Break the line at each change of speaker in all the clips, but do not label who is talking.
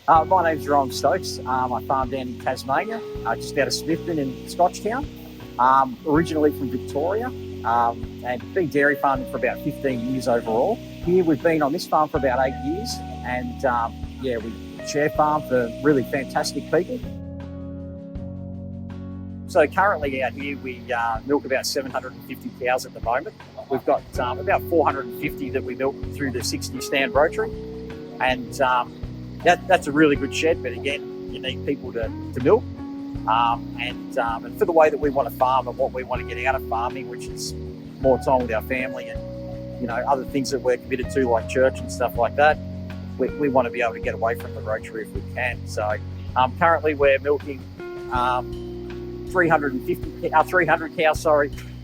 My name's Rowan Stokes. I farm down in Tasmania, just out of Smithton in Scotchtown. Originally from Victoria, and been dairy farming for about 15 years overall. Here we've been on this farm for about 8 years, and we share farm for really fantastic people. So currently out here we milk about 750 cows at the moment. We've got about 450 that we milk through the 60 stand rotary, and that's a really good shed, but again, you need people to milk. And for the way that we want to farm and what we want to get out of farming, which is more time with our family and other things that we're committed to, like church and stuff like that, we want to be able to get away from the rotary if we can. So currently we're milking 300 cows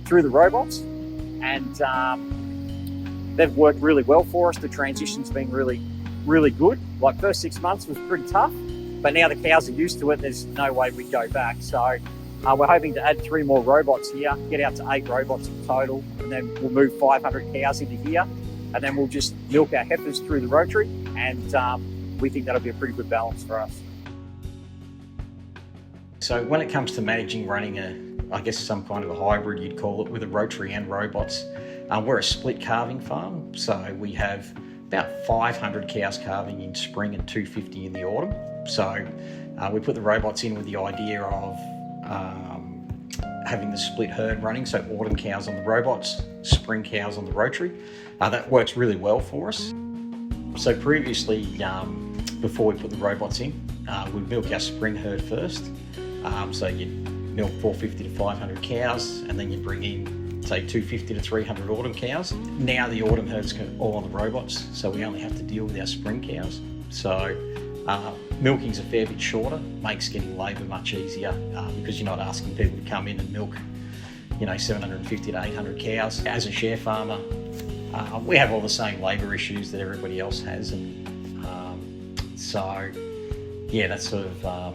through the robots, and they've worked really well for us. The transition's been really good. Like first 6 months was pretty tough, but now the cows are used to it. There's no way we'd go back. So we're hoping to add 3 more robots here, get out to 8 robots in total, and then we'll move 500 cows into here, and then we'll just milk our heifers through the rotary, and we think that'll be a pretty good balance for us.
So when it comes to managing running I guess some kind of a hybrid, you'd call it, with a rotary and robots, we're a split calving farm. So we have about 500 cows calving in spring and 250 in the autumn. So we put the robots in with the idea of having the split herd running, so autumn cows on the robots, spring cows on the rotary. That works really well for us. So previously, before we put the robots in, we'd milk our spring herd first. So you'd milk 450 to 500 cows, and then you bring in say 250 to 300 autumn cows. Now the autumn herd's all on the robots, so we only have to deal with our spring cows. So milking's a fair bit shorter, makes getting labour much easier because you're not asking people to come in and milk 750 to 800 cows. As a share farmer, we have all the same labour issues that everybody else has, and that sort of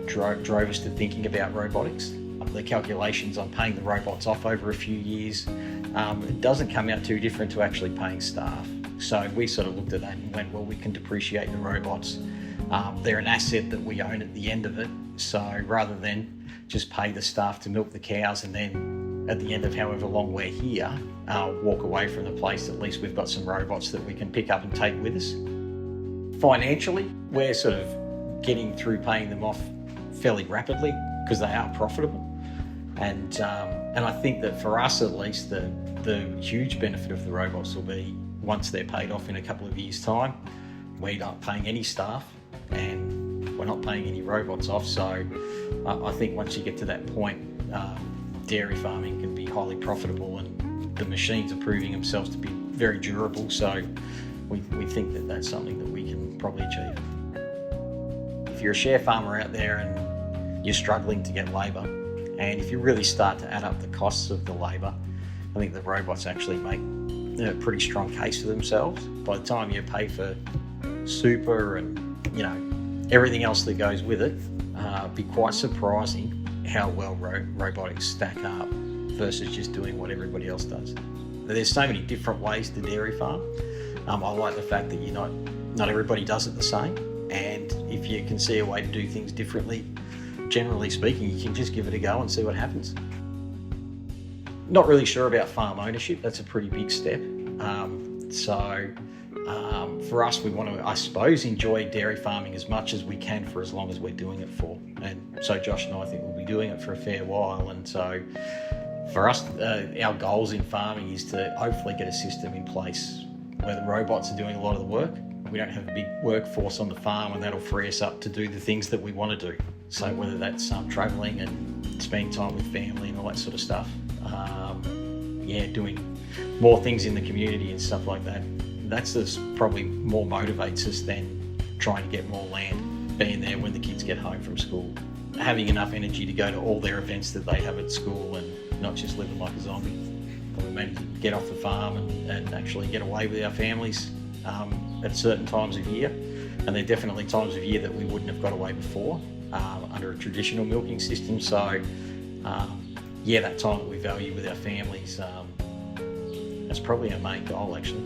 drove us to thinking about robotics. The calculations on paying the robots off over a few years, it doesn't come out too different to actually paying staff. So we sort of looked at that and went, well, we can depreciate the robots. They're an asset that we own at the end of it. So rather than just pay the staff to milk the cows and then at the end of however long we're here, walk away from the place, at least we've got some robots that we can pick up and take with us. Financially, we're sort of getting through paying them off fairly rapidly because they are profitable. And I think that for us at least, the huge benefit of the robots will be once they're paid off in a couple of years' time, we're not paying any staff and we're not paying any robots off. So I think once you get to that point, dairy farming can be highly profitable, and the machines are proving themselves to be very durable. So we think that that's something that we can probably achieve. If you're a share farmer out there and you're struggling to get labour, and if you really start to add up the costs of the labour, I think the robots actually make a pretty strong case for themselves. By the time you pay for super and everything else that goes with it, it'd be quite surprising how well robotics stack up versus just doing what everybody else does. There's so many different ways to dairy farm. I like the fact that not everybody does it the same, and if you can see a way to do things differently, generally speaking, you can just give it a go and see what happens. Not really sure about farm ownership. That's a pretty big step. For us, we want to, I suppose, enjoy dairy farming as much as we can for as long as we're doing it for. And so Josh and I think we'll be doing it for a fair while. And so for us, our goals in farming is to hopefully get a system in place where the robots are doing a lot of the work. We don't have a big workforce on the farm, and that'll free us up to do the things that we want to do. So whether that's travelling and spending time with family and all that sort of stuff, doing more things in the community and stuff like that, that's just probably more motivates us than trying to get more land, being there when the kids get home from school, having enough energy to go to all their events that they have at school and not just living like a zombie. We manage to get off the farm and actually get away with our families at certain times of year, and there are definitely times of year that we wouldn't have got away before under a traditional milking system. So that time that we value with our families, that's probably our main goal actually.